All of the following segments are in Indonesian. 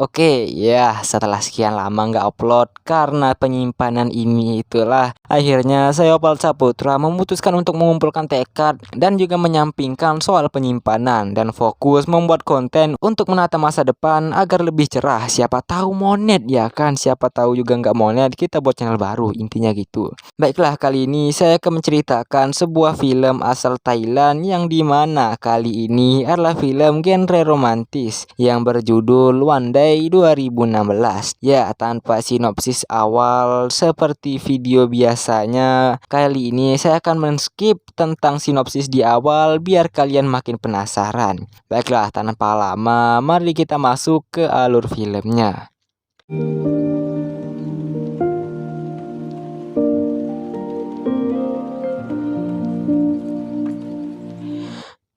Oke, ya setelah sekian lama nggak upload karena penyimpanan ini itulah akhirnya saya Opal Saputra memutuskan untuk mengumpulkan tekad dan juga menyampingkan soal penyimpanan dan fokus membuat konten untuk menata masa depan agar lebih cerah. Siapa tahu monet ya kan, siapa tahu juga nggak monet kita buat channel baru, intinya gitu. Baiklah, kali ini saya akan menceritakan sebuah film asal Thailand yang dimana kali ini adalah film genre romantis yang berjudul One Day 2016. Ya, tanpa sinopsis awal seperti video biasanya, kali ini saya akan men-skip tentang sinopsis di awal biar kalian makin penasaran. Baiklah, tanpa lama, mari kita masuk ke alur filmnya.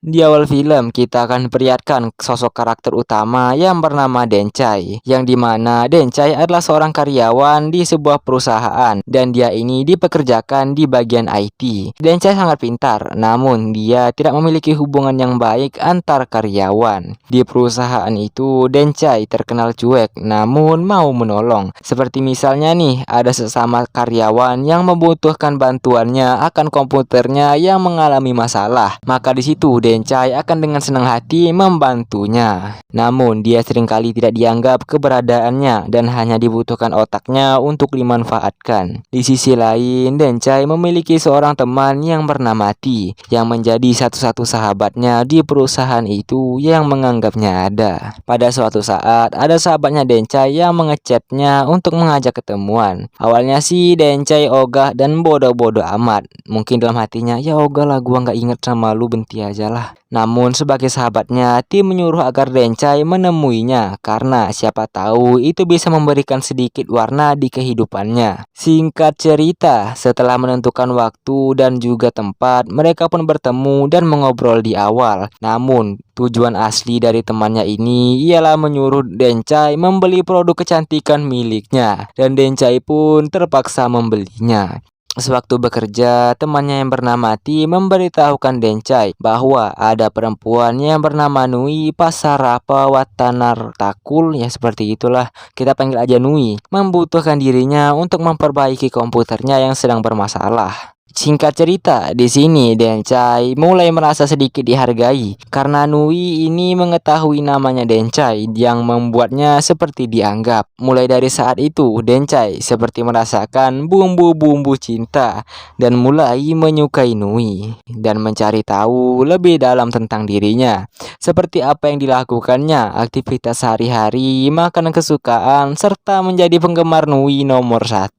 Di awal film, kita akan perlihatkan sosok karakter utama yang bernama Dencai, yang dimana Dencai adalah seorang karyawan di sebuah perusahaan, dan dia ini dipekerjakan di bagian IT. Dencai sangat pintar, namun dia tidak memiliki hubungan yang baik antar karyawan. Di perusahaan itu, Dencai terkenal cuek, namun mau menolong. Seperti misalnya nih, ada sesama karyawan yang membutuhkan bantuannya akan komputernya yang mengalami masalah. Maka di situ Dencai akan dengan senang hati membantunya. Namun dia seringkali tidak dianggap keberadaannya dan hanya dibutuhkan otaknya untuk dimanfaatkan. Di sisi lain, Dencai memiliki seorang teman yang bernama Ti, yang menjadi satu-satu sahabatnya di perusahaan itu yang menganggapnya ada. Pada suatu saat, ada sahabatnya Dencai yang mengechatnya untuk mengajak ketemuan. Awalnya sih Dencai ogah dan bodoh-bodoh amat. Mungkin dalam hatinya, ya ogah lah, gua nggak inget sama lu, benci aja lah. Namun sebagai sahabatnya, Tim menyuruh agar Dencai menemuinya karena siapa tahu itu bisa memberikan sedikit warna di kehidupannya. Singkat cerita, setelah menentukan waktu dan juga tempat, mereka pun bertemu dan mengobrol di awal. Namun tujuan asli dari temannya ini ialah menyuruh Dencai membeli produk kecantikan miliknya, dan Dencai pun terpaksa membelinya. Sewaktu bekerja, temannya yang bernama Ti memberitahukan Dencai bahwa ada perempuan yang bernama Nui Pasarapa Watanartakul, ya seperti itulah, kita panggil aja Nui, membutuhkan dirinya untuk memperbaiki komputernya yang sedang bermasalah. Singkat cerita, di sini Dencai mulai merasa sedikit dihargai karena Nui ini mengetahui namanya Dencai yang membuatnya seperti dianggap. Mulai dari saat itu, Dencai seperti merasakan bumbu-bumbu cinta dan mulai menyukai Nui dan mencari tahu lebih dalam tentang dirinya. Seperti apa yang dilakukannya, aktivitas sehari-hari, makanan kesukaan, serta menjadi penggemar Nui nomor 1.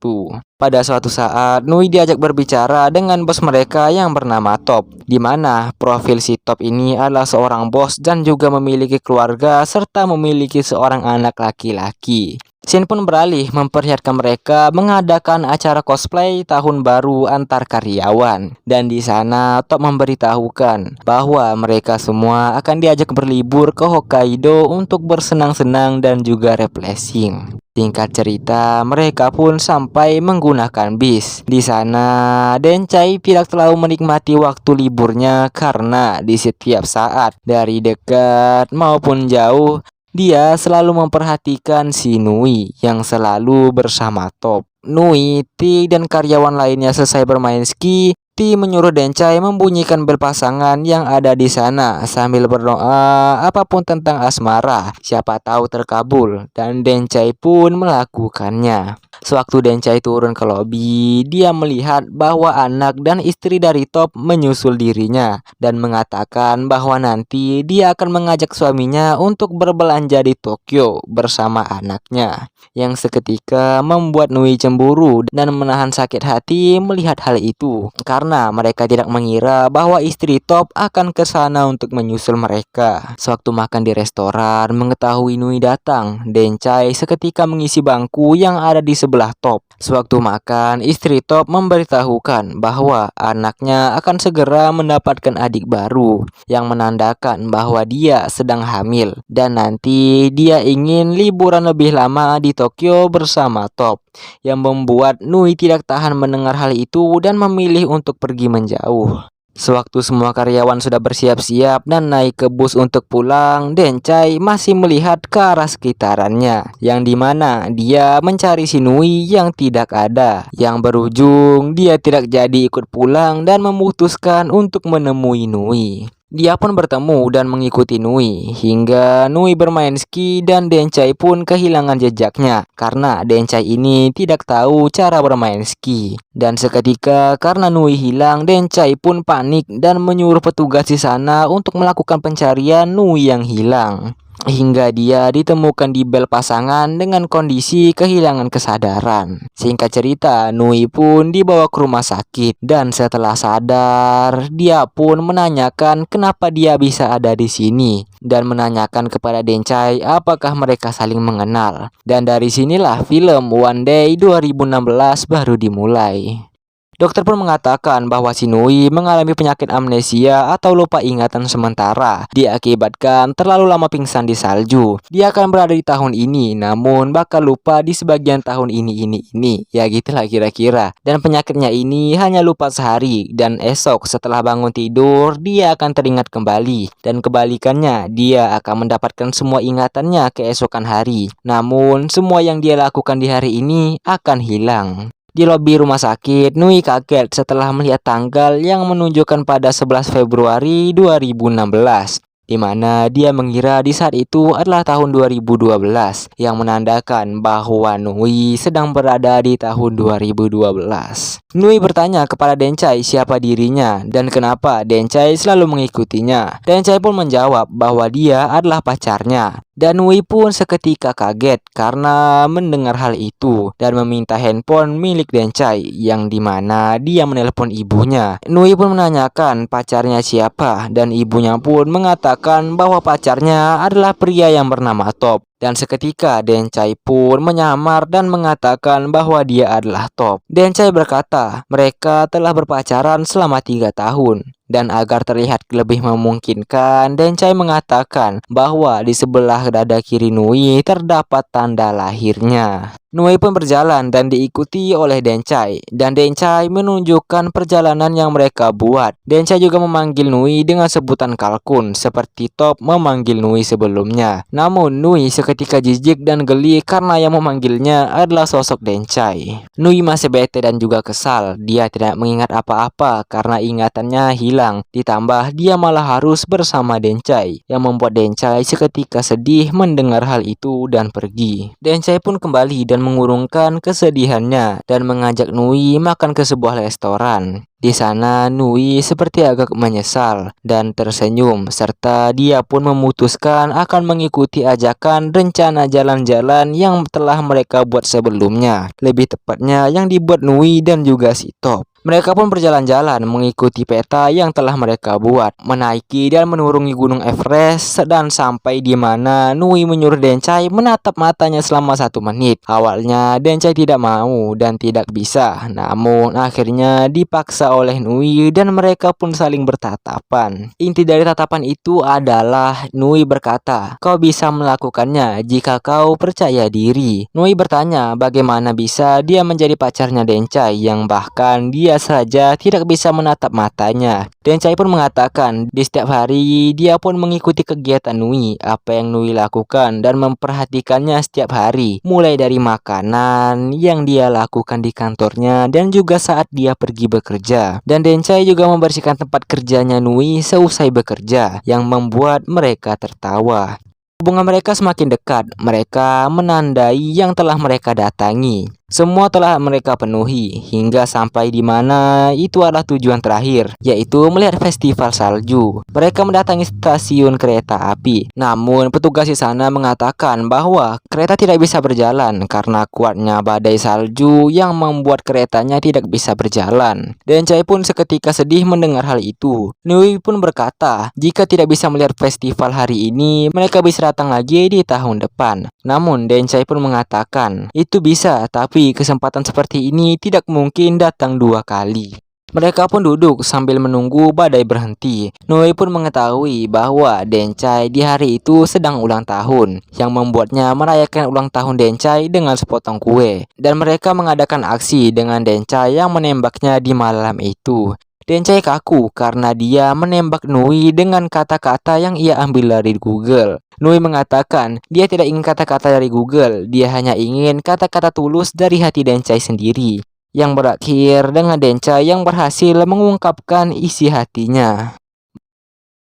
Pada suatu saat, Nui diajak berbicara dengan bos mereka yang bernama Top, di mana profil si Top ini adalah seorang bos dan juga memiliki keluarga serta memiliki seorang anak laki-laki. Scene pun beralih memperlihatkan mereka mengadakan acara cosplay tahun baru antar karyawan, dan di sana Top memberitahukan bahwa mereka semua akan diajak berlibur ke Hokkaido untuk bersenang-senang dan juga refreshing. Singkat cerita, mereka pun sampai menggunakan bis. Di sana, Dencai tidak terlalu menikmati waktu liburnya karena di setiap saat, dari dekat maupun jauh, dia selalu memperhatikan si Nui yang selalu bersama Top. Nui, Ti, dan karyawan lainnya selesai bermain ski. Ti menyuruh Dencai membunyikan bel pasangan yang ada di sana sambil berdoa apapun tentang asmara, siapa tahu terkabul, dan Dencai pun melakukannya. Sewaktu Dencai turun ke lobi, dia melihat bahwa anak dan istri dari Top menyusul dirinya dan mengatakan bahwa nanti dia akan mengajak suaminya untuk berbelanja di Tokyo bersama anaknya, yang seketika membuat Nui cemburu dan menahan sakit hati melihat hal itu karena mereka tidak mengira bahwa istri Top akan ke sana untuk menyusul mereka. Sewaktu makan di restoran, mengetahui Nui datang, Dencai seketika mengisi bangku yang ada di sebelah Top. Sewaktu makan, istri Top memberitahukan bahwa anaknya akan segera mendapatkan adik baru, yang menandakan bahwa dia sedang hamil dan nanti dia ingin liburan lebih lama di Tokyo bersama Top, yang membuat Nui tidak tahan mendengar hal itu dan memilih untuk pergi menjauh. Sewaktu semua karyawan sudah bersiap-siap dan naik ke bus untuk pulang, Dencai masih melihat ke arah sekitarannya, yang dimana dia mencari si Nui yang tidak ada. Yang berujung dia tidak jadi ikut pulang dan memutuskan untuk menemui Nui. Dia pun bertemu dan mengikuti Nui, hingga Nui bermain ski dan Dencai pun kehilangan jejaknya karena Dencai ini tidak tahu cara bermain ski. Dan seketika karena Nui hilang, Dencai pun panik dan menyuruh petugas di sana untuk melakukan pencarian Nui yang hilang. Hingga dia ditemukan di bel pasangan dengan kondisi kehilangan kesadaran. Singkat cerita, Nui pun dibawa ke rumah sakit dan setelah sadar, dia pun menanyakan kenapa dia bisa ada di sini dan menanyakan kepada Dencai apakah mereka saling mengenal. Dan dari sinilah film One Day 2016 baru dimulai. Dokter pun mengatakan bahwa si Nui mengalami penyakit amnesia atau lupa ingatan sementara diakibatkan terlalu lama pingsan di salju. Dia akan berada di tahun ini, namun bakal lupa di sebagian tahun ini. Ya gitulah kira-kira. Dan penyakitnya ini hanya lupa sehari dan esok setelah bangun tidur dia akan teringat kembali. Dan kebalikannya, dia akan mendapatkan semua ingatannya keesokan hari. Namun semua yang dia lakukan di hari ini akan hilang. Di lobi rumah sakit, Nui kaget setelah melihat tanggal yang menunjukkan pada 11 Februari 2016, di mana dia mengira di saat itu adalah tahun 2012, yang menandakan bahwa Nui sedang berada di tahun 2012. Nui bertanya kepada Dencai siapa dirinya dan kenapa Dencai selalu mengikutinya. Dencai pun menjawab bahwa dia adalah pacarnya. Dan Nui pun seketika kaget karena mendengar hal itu dan meminta handphone milik Dencai yang dimana dia menelpon ibunya. Nui pun menanyakan pacarnya siapa dan ibunya pun mengatakan bahwa pacarnya adalah pria yang bernama Top. Dan seketika Dencai pun menyamar dan mengatakan bahwa dia adalah Top. Dencai berkata mereka telah berpacaran selama 3 tahun. Dan agar terlihat lebih memungkinkan, Dencai mengatakan bahwa di sebelah dada kiri Nui terdapat tanda lahirnya. Nui pun berjalan dan diikuti oleh Dencai, dan Dencai menunjukkan perjalanan yang mereka buat. Dencai juga memanggil Nui dengan sebutan kalkun, seperti Top memanggil Nui sebelumnya. Namun Nui seketika jijik dan geli karena yang memanggilnya adalah sosok Dencai. Nui masih bete dan juga kesal. Dia tidak mengingat apa-apa karena ingatannya hilang. Ditambah dia malah harus bersama Dencai, yang membuat Dencai seketika sedih mendengar hal itu dan pergi. Dencai pun kembali dan mengurungkan kesedihannya dan mengajak Nui makan ke sebuah restoran. Di sana Nui seperti agak menyesal dan tersenyum serta dia pun memutuskan akan mengikuti ajakan rencana jalan-jalan yang telah mereka buat sebelumnya. Lebih tepatnya yang dibuat Nui dan juga si Top. Mereka pun berjalan-jalan mengikuti peta yang telah mereka buat, menaiki dan menuruni gunung Everest dan sampai di mana Nui menyuruh Dencai menatap matanya selama 1 menit. Awalnya Dencai tidak mau dan tidak bisa, namun akhirnya dipaksa oleh Nui dan mereka pun saling bertatapan. Inti dari tatapan itu adalah Nui berkata, "Kau bisa melakukannya jika kau percaya diri." Nui bertanya bagaimana bisa dia menjadi pacarnya Dencai yang bahkan dia saja tidak bisa menatap matanya. Dencai pun mengatakan di setiap hari dia pun mengikuti kegiatan Nui, apa yang Nui lakukan dan memperhatikannya setiap hari, mulai dari makanan yang dia lakukan di kantornya dan juga saat dia pergi bekerja. Dan Dencai juga membersihkan tempat kerjanya Nui seusai bekerja, yang membuat mereka tertawa. Hubungan mereka semakin dekat. Mereka menandai yang telah mereka datangi. Semua telah mereka penuhi hingga sampai di mana itu adalah tujuan terakhir, yaitu melihat festival salju. Mereka mendatangi stasiun kereta api. Namun petugas di sana mengatakan bahwa kereta tidak bisa berjalan karena kuatnya badai salju yang membuat keretanya tidak bisa berjalan. Dencai pun seketika sedih mendengar hal itu. Nui pun berkata, jika tidak bisa melihat festival hari ini, mereka bisa datang lagi di tahun depan. Namun Dencai pun mengatakan, itu bisa, tapi kesempatan seperti ini tidak mungkin datang 2 kali. Mereka pun duduk sambil menunggu badai berhenti. Nui pun mengetahui bahwa Dencai di hari itu sedang ulang tahun, yang membuatnya merayakan ulang tahun Dencai dengan sepotong kue. Dan mereka mengadakan aksi dengan Dencai yang menembaknya di malam itu. Dencai kaku karena dia menembak Nui dengan kata-kata yang ia ambil dari Google. Nui mengatakan dia tidak ingin kata-kata dari Google, dia hanya ingin kata-kata tulus dari hati Dencai sendiri. Yang berakhir dengan Dencai yang berhasil mengungkapkan isi hatinya.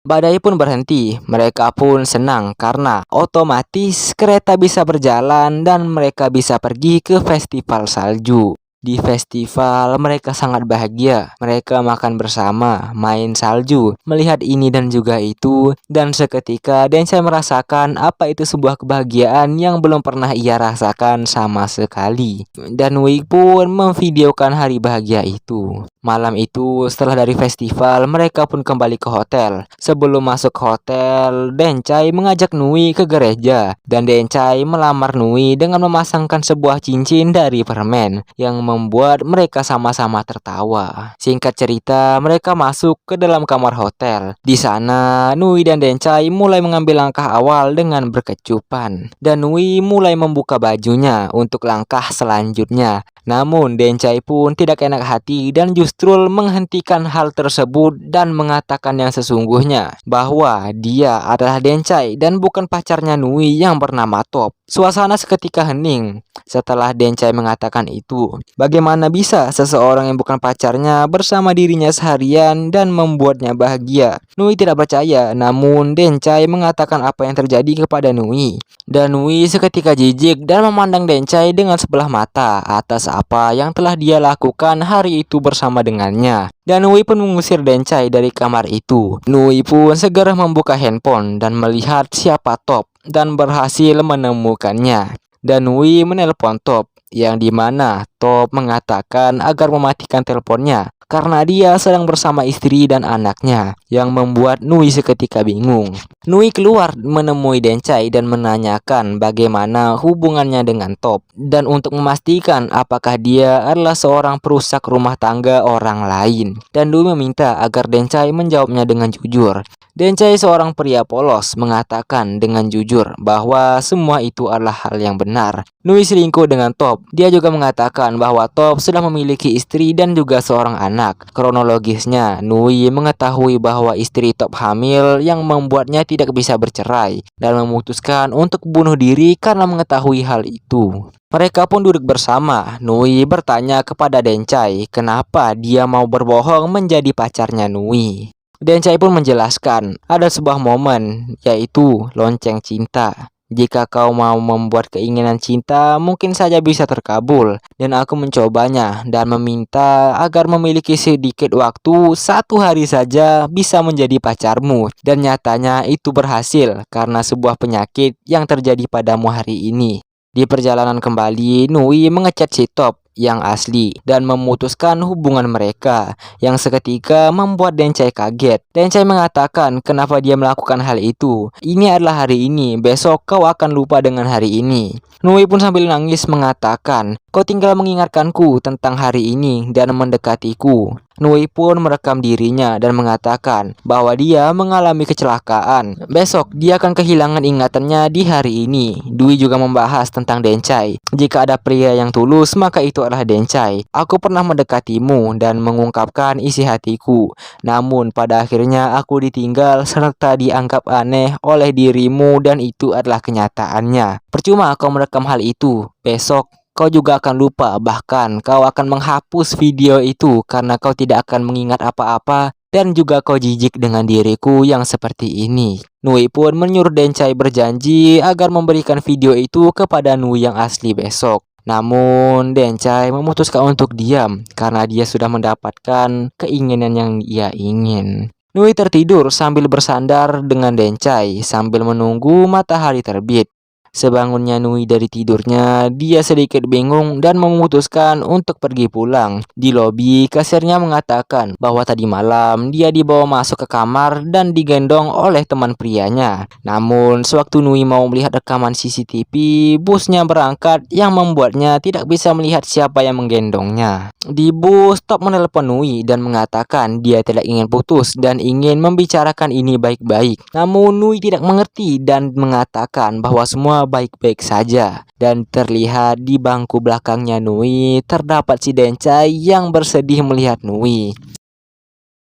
Badai pun berhenti, mereka pun senang karena otomatis kereta bisa berjalan dan mereka bisa pergi ke festival salju. Di festival mereka sangat bahagia, mereka makan bersama, main salju, melihat ini dan juga itu, dan seketika Densai merasakan apa itu sebuah kebahagiaan yang belum pernah ia rasakan sama sekali. Dan Wei pun memvideokan hari bahagia itu. Malam itu, setelah dari festival, mereka pun kembali ke hotel. Sebelum masuk hotel, Dencai mengajak Nui ke gereja. Dan Dencai melamar Nui dengan memasangkan sebuah cincin dari permen yang membuat mereka sama-sama tertawa. Singkat cerita, mereka masuk ke dalam kamar hotel. Di sana, Nui dan Dencai mulai mengambil langkah awal dengan berkecupan. Dan Nui mulai membuka bajunya untuk langkah selanjutnya. Namun Dencai pun tidak enak hati dan justru menghentikan hal tersebut dan mengatakan yang sesungguhnya bahwa dia adalah Dencai dan bukan pacarnya Nui yang bernama Top. Suasana seketika hening setelah Dencai mengatakan itu. Bagaimana bisa seseorang yang bukan pacarnya bersama dirinya seharian dan membuatnya bahagia? Nui tidak percaya, namun Dencai mengatakan apa yang terjadi kepada Nui. Dan Nui seketika jijik dan memandang Dencai dengan sebelah mata atas apa yang telah dia lakukan hari itu bersama dengannya. Dan Nui pun mengusir Dencai dari kamar itu. Nui pun segera membuka handphone dan melihat siapa Top dan berhasil menemukannya. Dan Nui menelpon Top, yang dimana Top mengatakan agar mematikan teleponnya karena dia sedang bersama istri dan anaknya, yang membuat Nui seketika bingung. Nui keluar menemui Dencai dan menanyakan bagaimana hubungannya dengan Top dan untuk memastikan apakah dia adalah seorang perusak rumah tangga orang lain. Dan Nui meminta agar Dencai menjawabnya dengan jujur. Dencai, seorang pria polos, mengatakan dengan jujur bahwa semua itu adalah hal yang benar. Nui selingkuh dengan Top. Dia juga mengatakan bahwa Top sudah memiliki istri dan juga seorang anak. Kronologisnya, Nui mengetahui bahwa istri Top hamil yang membuatnya tidak bisa bercerai dan memutuskan untuk bunuh diri karena mengetahui hal itu. Mereka pun duduk bersama. Nui bertanya kepada Dencai kenapa dia mau berbohong menjadi pacarnya Nui. Dencai pun menjelaskan, ada sebuah momen, yaitu lonceng cinta. Jika kau mau membuat keinginan cinta, mungkin saja bisa terkabul. Dan aku mencobanya dan meminta agar memiliki sedikit waktu 1 hari saja bisa menjadi pacarmu. Dan nyatanya itu berhasil karena sebuah penyakit yang terjadi padamu hari ini. Di perjalanan kembali, Nui mengechat si Top yang asli dan memutuskan hubungan mereka, yang seketika membuat Dencai kaget. Dencai mengatakan kenapa dia melakukan hal itu. Ini adalah hari ini, besok kau akan lupa dengan hari ini. Nui pun sambil nangis mengatakan, kau tinggal mengingatkanku tentang hari ini dan mendekatiku. Nui pun merekam dirinya dan mengatakan bahwa dia mengalami kecelakaan. Besok dia akan kehilangan ingatannya di hari ini. Nui juga membahas tentang Dencai. Jika ada pria yang tulus, maka itu adalah Dencai. Aku pernah mendekatimu dan mengungkapkan isi hatiku. Namun pada akhirnya aku ditinggal serta dianggap aneh oleh dirimu dan itu adalah kenyataannya. Percuma kau merekam hal itu. Besok kau juga akan lupa, bahkan kau akan menghapus video itu karena kau tidak akan mengingat apa-apa dan juga kau jijik dengan diriku yang seperti ini. Nui pun menyuruh Dencai berjanji agar memberikan video itu kepada Nui yang asli besok. Namun Dencai memutuskan untuk diam karena dia sudah mendapatkan keinginan yang ia ingin. Nui tertidur sambil bersandar dengan Dencai sambil menunggu matahari terbit. Sebangunnya Nui dari tidurnya, dia sedikit bingung dan memutuskan untuk pergi pulang. Di lobi, kasirnya mengatakan bahwa tadi malam dia dibawa masuk ke kamar dan digendong oleh teman prianya. Namun, sewaktu Nui mau melihat rekaman CCTV, busnya berangkat yang membuatnya tidak bisa melihat siapa yang menggendongnya. Di bus, Top menelepon Nui dan mengatakan dia tidak ingin putus dan ingin membicarakan ini baik-baik. Namun Nui tidak mengerti dan mengatakan bahwa semua baik-baik saja. Dan terlihat di bangku belakangnya Nui terdapat si Dencai yang bersedih melihat Nui.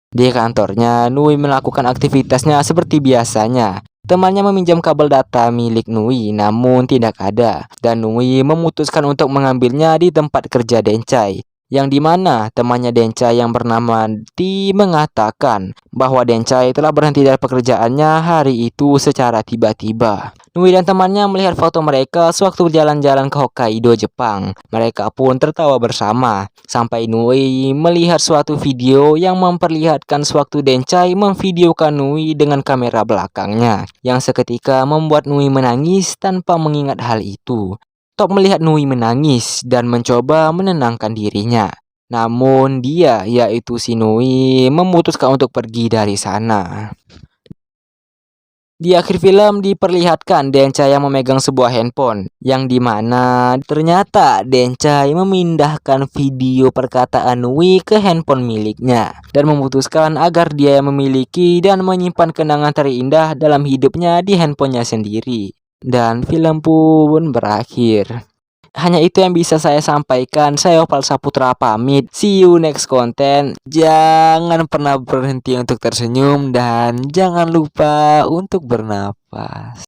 Di kantornya, Nui melakukan aktivitasnya seperti biasanya. Temannya meminjam kabel data milik Nui, namun tidak ada. Dan Nui memutuskan untuk mengambilnya di tempat kerja Dencai. Yang dimana temannya Dencai yang bernama Ti mengatakan bahwa Dencai telah berhenti dari pekerjaannya hari itu secara tiba-tiba. Nui dan temannya melihat foto mereka sewaktu berjalan-jalan ke Hokkaido, Jepang. Mereka pun tertawa bersama. Sampai Nui melihat suatu video yang memperlihatkan sewaktu Dencai memvideokan Nui dengan kamera belakangnya, yang seketika membuat Nui menangis tanpa mengingat hal itu. Top melihat Nui menangis dan mencoba menenangkan dirinya. Namun dia, yaitu si Nui, memutuskan untuk pergi dari sana. Di akhir film diperlihatkan Dencai yang memegang sebuah handphone, yang dimana ternyata Dencai memindahkan video perkataan Nui ke handphone miliknya dan memutuskan agar dia yang memiliki dan menyimpan kenangan terindah dalam hidupnya di handphonenya sendiri. Dan film pun berakhir. Hanya itu yang bisa saya sampaikan. Saya Opal Saputra pamit. See you next content. Jangan pernah berhenti untuk tersenyum dan jangan lupa untuk bernapas.